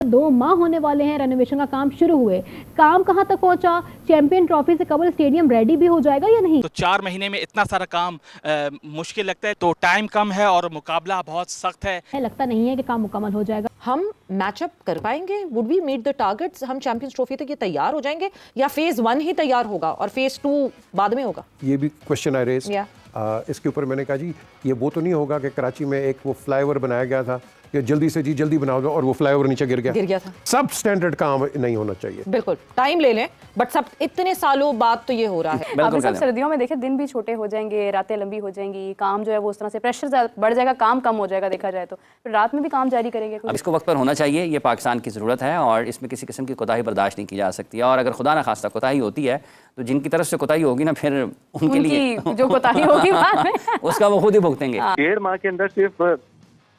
2 माह होने वाले हैं रेनोवेशन का काम शुरू हुए, काम कहां तक पहुंचा? चैंपियन ट्रॉफी से कबल स्टेडियम रेडी भी हो जाएगा या नहीं? तो 4 महीने में इतना सारा काम मुश्किल लगता है, तो टाइम कम है और मुकाबला बहुत सख्त है। लगता नहीं है कि काम मुकम्मल हो जाएगा। हम मैचअप कर पाएंगे? Would we meet the targets? हम चैंपियंस ट्रॉफी तक ये तैयार हो जाएंगे या फेज 1 ही तैयार होगा और फेज 2 बाद में होगा? ये भी क्वेश्चन आई रेज। इसके ऊपर मैंने कहा जी ये वो तो नहीं होगा कि कराची में एक वो फ्लाईओवर बनाया गया था कि जल्दी से जी जल्दी बनाओ और वो फ्लाईओवर नीचे गिर गया था। सब स्टैंडर्ड काम नहीं होना चाहिए। बिल्कुल टाइम ले लें, बट सब इतने सालों बाद तो ये हो रहा है। अब सब सर्दियों में देखें दिन भी छोटे हो जाएंगे, रातें लंबी हो जाएंगी, काम जो है वो उस तरह से प्रेशर बढ़ जाएगा, काम कम हो जाएगा देखा जाए तो फिर रात में भी काम जारी करेंगे। अब इसको वक्त पर होना चाहिए, ये पाकिस्तान की ज़रूरत है और इसमें किसी किस्म की कोताही बर्दाश्त नहीं की जा सकती। और अगर खुदा ना खास्ता कोताही होती है तो जिनकी तरफ से कोताही होगी ना फिर उनके लिए जो कोताही होगी बाद में उसका वो खुद ही भुगतेंगे। 1.5 माह के अंदर सिर्फ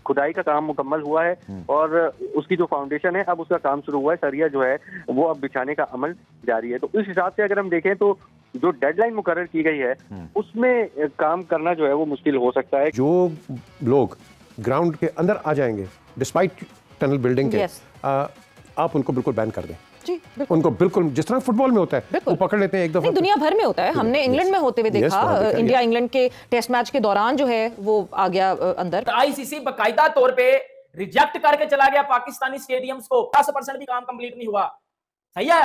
खुदाई का काम मुकम्मल हुआ है और उसकी जो फाउंडेशन है अब उसका काम शुरू हुआ है। सरिया जो है वो अब बिछाने का अमल जारी है। तो इस हिसाब से अगर हम देखें तो जो डेडलाइन मुकर्रर की गई है उसमें काम करना जो है वो मुश्किल हो सकता है। जो लोग ग्राउंड के अंदर आ जाएंगे डिस्पाइट टनल बिल्डिंग के, आप उनको बिल्कुल बैन कर दें जी। उनको बिल्कुल जिस तरह फुटबॉल में होता है वो पकड़ लेते हैं एक दफा। दुनिया भर में होता है, हमने इंग्लैंड में होते हुए देखा। इंडिया इंग्लैंड के टेस्ट मैच के दौरान जो है वो आ गया अंदर। आईसीसी बकायदा तौर पे रिजेक्ट करके चला गया पाकिस्तानी स्टेडियम्स को। 10% भी काम कंप्लीट नहीं हुआ। सही है,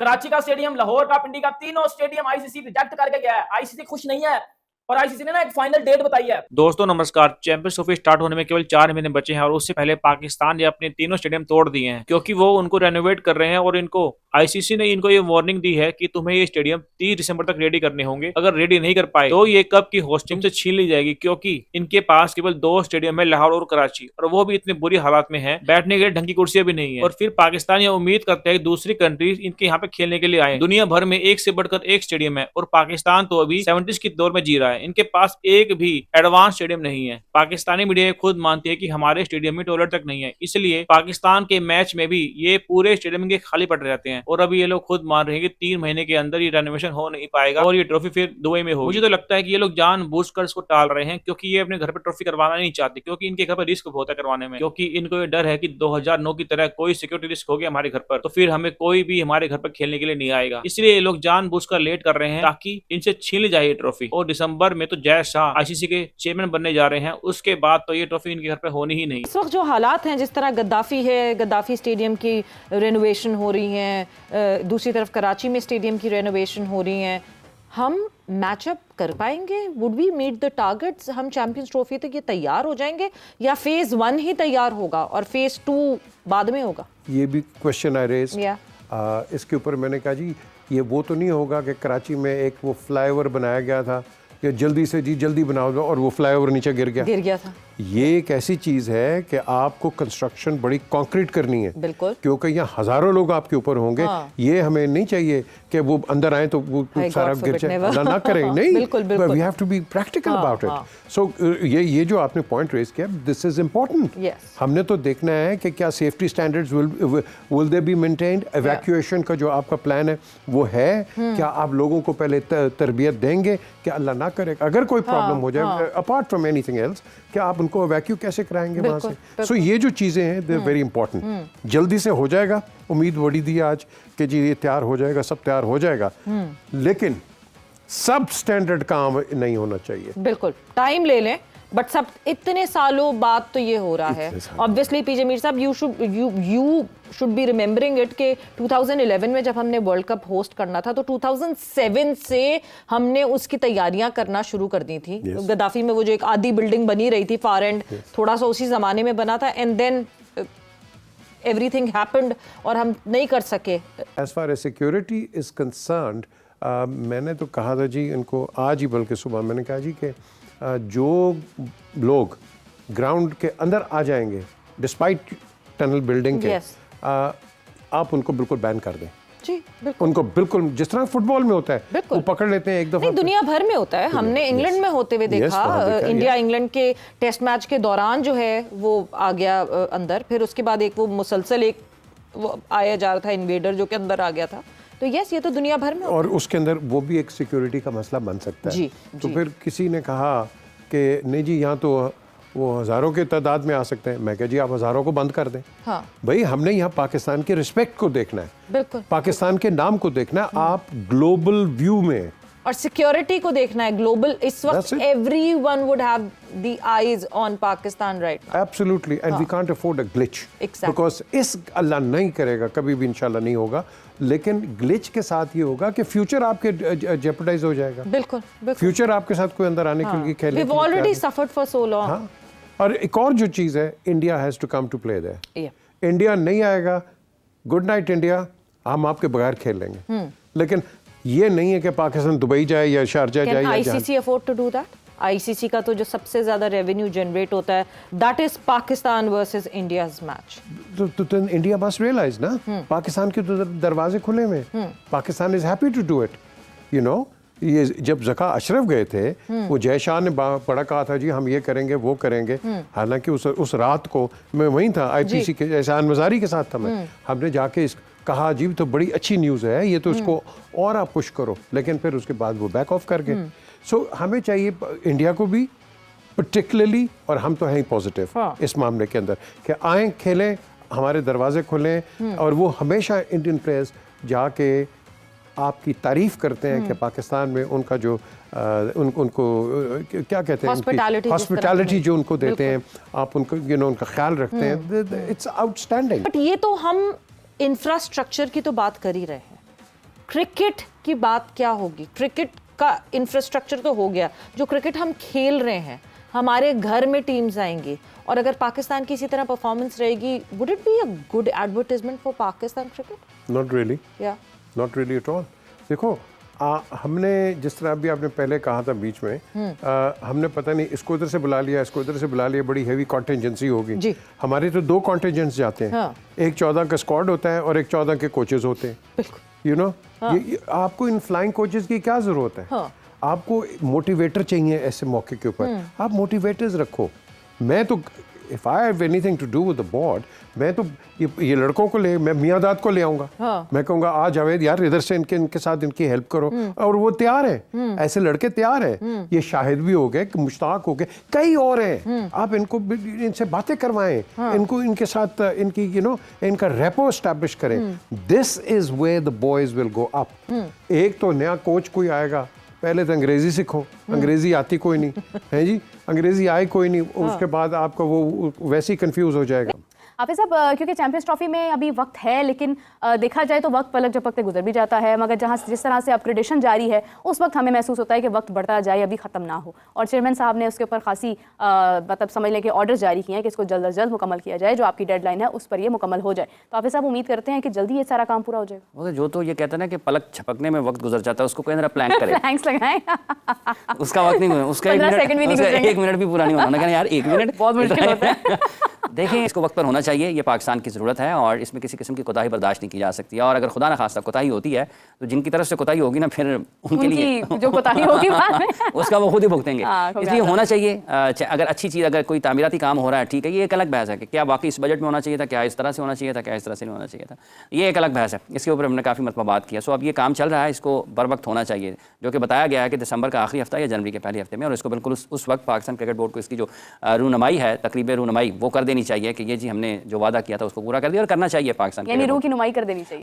कराची का स्टेडियम, लाहौर का, पिंडी का, तीनों स्टेडियम आईसीसी रिजेक्ट करके गया है। आईसीसी खुश नहीं है और आईसीसी ने ना एक फाइनल डेट बताई है। दोस्तों नमस्कार, चैंपियंस ट्रॉफी स्टार्ट होने में केवल 4 महीने बचे हैं और उससे पहले पाकिस्तान ने अपने तीनों स्टेडियम तोड़ दिए हैं क्योंकि वो उनको रेनोवेट कर रहे हैं और इनको आईसीसी ने इनको ये वार्निंग दी है कि तुम्हें ये स्टेडियम 30 दिसंबर तक रेडी करने होंगे। अगर रेडी नहीं कर पाए तो ये कप की होस्टिंग से छीन ली जाएगी क्योंकि इनके पास केवल 2 स्टेडियम है, लाहौर और कराची, और वो भी इतने बुरी हालात में है, बैठने के लिए ढंग की कुर्सियां भी नहीं है। और फिर पाकिस्तान ये उम्मीद करते हैं दूसरी कंट्रीज इनके यहाँ पे खेलने के लिए आए। दुनिया भर में एक से बढ़कर एक स्टेडियम है और पाकिस्तान तो अभी 70s के दौर में जी रहा है। इनके पास एक भी एडवांस स्टेडियम नहीं है। पाकिस्तानी मीडिया खुद मानती है कि हमारे स्टेडियम में टॉयलेट तक नहीं है, इसलिए पाकिस्तान के मैच में भी ये पूरे स्टेडियम के खाली पड़ रहते हैं। और अभी ये लोग खुद मान रहे हैं कि 3 महीने के अंदर ये रेनोवेशन हो नहीं पाएगा और ये ट्रॉफी फिर दुबई में होगी। मुझे तो लगता है कि ये लोग जानबूझकर इसको टाल रहे हैं क्योंकि ये अपने घर पर ट्रॉफी करवाना नहीं चाहते, क्योंकि इनके घर पर रिस्क बहुत है करवाने में, क्योंकि इनको ये डर है कि 2009 की तरह कोई सिक्योरिटी रिस्क हो गया हमारे घर पर तो फिर हमें कोई भी हमारे घर पर खेलने के लिए नहीं आएगा। इसलिए ये लोग जानबूझकर लेट कर रहे हैं ताकि इनसे छीन ली जाए ये ट्रॉफी। और दिसंबर में तो जय शाह आईसीसी के चेयरमैन बनने जा रहे हैं, उसके बाद तो ये ट्रॉफी इनके घर पे होनी ही नहीं। इस वक्त जो हालात हैं, जिस तरह गद्दाफी है, गद्दाफी स्टेडियम की रेनोवेशन हो रही है, दूसरी तरफ कराची में स्टेडियम की रेनोवेशन हो रही है, हम मैचअप कर पाएंगे? Would we meet the targets? हम चैंपियंस ट्रॉफी तक ये तैयार हो जाएंगे या फेज 1 ही तैयार होगा और फेज 2 बाद में होगा? ये भी क्वेश्चन आई रेज। इसके ऊपर मैंने कहा जी ये वो तो नहीं होगा कि कराची में एक वो फ्लाईओवर बनाया गया था कि जल्दी से जी जल्दी बनाओ दो और वो फ्लाईओवर नीचे गिर गया था। ये एक ऐसी चीज़ है कि आपको कंस्ट्रक्शन बड़ी कंक्रीट करनी है, बिल्कुल, क्योंकि यहाँ हज़ारों लोग आपके ऊपर होंगे। ये हमें नहीं चाहिए कि वो अंदर आए तो वो सारा गिर जाए, ना करें, नहीं, we have to be practical about it. So ये जो आपने पॉइंट रेज किया, दिस इज इम्पोर्टेंट। हमने तो देखना है कि क्या safety standards will they be maintained, evacuation का जो आपका प्लान है वो है, क्या आप लोगों को पहले तरबियत देंगे कि अल्लाह ना करे अगर कोई प्रॉब्लम हो जाए अपार्ट फ्रॉम एनीथिंग एल्स, क्या आप उनको एवैक्यू कैसे कराएंगे वहाँ से। सो ये जो चीज़ें हैं दे वेरी इंपॉर्टेंट। जल्दी से हो जाएगा, उम्मीद बड़ी दी आज कि जी ये तैयार हो जाएगा, सब तैयार हो जाएगा, लेकिन सब स्टैंडर्ड काम नहीं होना चाहिए। बिल्कुल टाइम ले लें, बट सब इतने सालों बाद तो ये हो रहा है। ऑब्वियसली पीजे मीर साहब, you should be remembering it के 2011 में जब हमने वर्ल्ड कप होस्ट करना था तो 2007 से हमने उसकी तैयारियां करना शुरू कर दी थी। गद्दाफी में वो जो एक आधी बिल्डिंग बनी रही थी फार एंड, थोड़ा सा उसी जमाने में बना था, एंड देन एवरीथिंग हैपेंड और हम नहीं कर सके। As far as security is concerned, मैंने तो कहा था जी इनको आज ही, बल्कि सुबह मैंने कहा जी कि जो लोग ग्राउंड के अंदर आ जाएंगे डिस्पाइट टनल बिल्डिंग के, आप उनको बिल्कुल बैन कर दें जी। उनको बिल्कुल जिस तरह फुटबॉल में होता है वो पकड़ लेते हैं एक दफा। दुनिया भर में होता है, हमने इंग्लैंड में होते हुए देखा। इंडिया इंग्लैंड के टेस्ट मैच के दौरान जो है वो आ गया अंदर, फिर उसके बाद एक वो मुसलसल एक वो आया जा रहा था इन्वेडर जो कि अंदर आ गया था। तो यस, ये तो दुनिया भर में, और उसके अंदर वो भी एक सिक्योरिटी का मसला बन सकता है। तो फिर किसी ने कहा कि नहीं जी यहाँ तो वो हज़ारों के तादाद में आ सकते हैं। मैं कह जी आप हज़ारों को बंद कर दें। हाँ भाई हमने यहाँ पाकिस्तान के रिस्पेक्ट को देखना है, बिल्कुल, पाकिस्तान के नाम को देखना है। आप ग्लोबल व्यू में और सिक्योरिटी को देखना है ग्लोबल। इस That's वक्त it. everyone would have the eyes on Pakistan right now. Absolutely, and we can't afford a glitch, Exactly. Because इस अल्लाह नहीं करेगा, कभी भी इंशाल्लाह नहीं होगा, लेकिन ग्लिच के साथ ये होगा कि फ्यूचर आपके जेपरडाइज हो जाएगा। बिल्कुल बिल्कुल। फ्यूचर आपके साथ कोई अंदर आने के लिए खेलने We've के लिए already तैयार suffered for so long. नहीं। हाँ, और एक और जो चीज़ है, India has to come to play there. Yeah. India नहीं आएगा, गुड नाइट इंडिया, हम आपके बगैर खेल लेंगे। लेकिन ये नहीं है कि पाकिस्तान दुबई जाए या शारजा जाए Can या जहाँ। ICC afford to do that? ICC का तो जो सबसे ज्यादा रेवेन्यू जनरेट होता है, that is Pakistan versus India's match. तो इंडिया मस्ट रियलाइज ना, पाकिस्तान के तो दरवाजे खुले हुए हैं। Pakistan is happy to do it, you know. ये जब ज़का अशरफ गए थे, वो जय शाह ने बड़ा कहा था जी हम ये करेंगे वो करेंगे। हालांकि उस रात को मैं वहीं था, IPC के एहसान मज़ारी के साथ था मैं। हमने जाके कहा जी तो बड़ी अच्छी न्यूज़ है ये, तो इसको और आप पुश करो, लेकिन फिर उसके बाद वो बैक ऑफ कर गए। सो हमें चाहिए इंडिया को भी पर्टिकुलरली, और हम तो हैं ही पॉजिटिव इस मामले के अंदर, कि आएँ खेलें, हमारे दरवाजे खुलें, और वो हमेशा इंडियन प्लेयर्स जाके आपकी तारीफ करते हैं कि पाकिस्तान में उनका जो उनको क्या कहते हैं, हॉस्पिटैलिटी जो उनको देते हैं, आप उनको उनका ख्याल रखते हैं, इट्स आउटस्टैंडिंग। बट ये तो हम इंफ्रास्ट्रक्चर की तो बात कर ही रहे हैं, क्रिकेट की बात क्या होगी? क्रिकेट का इंफ्रास्ट्रक्चर तो हो गया, जो क्रिकेट हम खेल रहे हैं, हमारे घर में टीम्स आएंगी, और अगर पाकिस्तान की इसी तरह परफॉर्मेंस रहेगी, would it be a good advertisement for Pakistan cricket? Not really, या नॉट रियली एट ऑल। देखो हमने जिस तरह अभी आपने पहले कहा था बीच में, हमने पता नहीं इसको इधर से बुला लिया, इसको इधर से बुला लिया, बड़ी हैवी कॉन्टेंजेंसी होगी। हमारे तो 2 कॉन्टेंजेंट्स जाते हैं। हाँ। एक 14 का स्क्वाड होता है और एक 14 के कोचेस होते हैं, यू नो। आपको इन फ्लाइंग कोचेस की क्या जरूरत है? हाँ। आपको मोटिवेटर चाहिए ऐसे मौके के ऊपर, आप मोटिवेटर्स रखो। मैं तो if I have anything to do with the board, मैं तो ये लड़कों को मैं मियादाद को ले आऊंगा। हाँ। मैं कहूँगा आ जावेद यार इधर से इनके साथ इनकी हेल्प करो, और वो तैयार है, ऐसे लड़के तैयार हैं। ये शाहिद भी हो गए, मुश्ताक हो गए, कई और हैं। आप इनसे बातें करवाएं, इनको इनके साथ इनकी इनका रेपो एस्टैब्लिश करें। This is where the boys will go up. एक तो नया कोच कोई आएगा, पहले तो अंग्रेजी सीखो, अंग्रेजी आती कोई नहीं है जी, अंग्रेजी आए कोई नहीं, उसके बाद आपका वो वैसे ही कंफ्यूज हो जाएगा। हाफिज साहब, क्योंकि चैंपियंस ट्रॉफी में अभी वक्त है, लेकिन देखा जाए तो वक्त पलक झपकते गुजर भी जाता है, मगर जिस तरह से अपग्रेडेशन जारी है, उस वक्त हमें महसूस होता है कि वक्त बढ़ता जाए, अभी ख़त्म ना हो। और चेयरमैन साहब ने उसके ऊपर खासी मतलब समझ लें कि ऑर्डर जारी किए हैं कि इसको जल्द अज जल्द मुकम्मल किया जाए, जो आपकी डेडलाइन है उस पर ये मुकम्मल हो जाए। तो हाफिज साहब उम्मीद करते हैं कि जल्दी ये सारा काम पूरा हो जाएगा। जो तो ये कहते हैं ना कि पलक झपकने में वक्त गुजर जाता है, उसको कोई प्लान करे, थैंक्स लगाएं उसका वक्त नहीं, उसका 1 मिनट भी पूरा नहीं होना। कहना यार 1 मिनट बहुत मुश्किल होता है। देखें, इसको वक्त पर होना चाहिए, ये पाकिस्तान की ज़रूरत है, और इसमें किसी किस्म की कोताही बर्दाश्त नहीं की जा सकती है। और अगर खुदा न खास्ता कोताही होती है, तो जिनकी तरफ से कोताही होगी ना, फिर उनके लिए जो कोताही होगी बाद में उसका वो खुद ही भुगतेंगे। इसलिए होना चाहिए, अगर अच्छी चीज़, अगर कोई तामीराती काम हो रहा है, ठीक है, ये एक अलग बहस है कि क्या वाकई इस बजट में होना चाहिए था, क्या इस तरह से होना चाहिए था, क्या इस तरह से नहीं होना चाहिए था, ये एक अलग बहस है। इसके ऊपर हमने काफ़ी मरतबा बात किया। सो अब ये काम चल रहा है, इसको बर वक्त होना चाहिए, जो कि बताया गया है कि दिसंबर का आखिरी हफ्ता या जनवरी के पहले हफ्ते में, और इसको बिल्कुल उस वक्त पाकिस्तान क्रिकेट बोर्ड को इसकी जो रूनुमाई है, तकरीब रूनुमाई, वो कर देनी चाहिए कि ये जी हमने जो वादा किया था उसको पूरा कर दिया, और करना चाहिए पाकिस्तान, यानी रूह की नुमाई कर देनी चाहिए।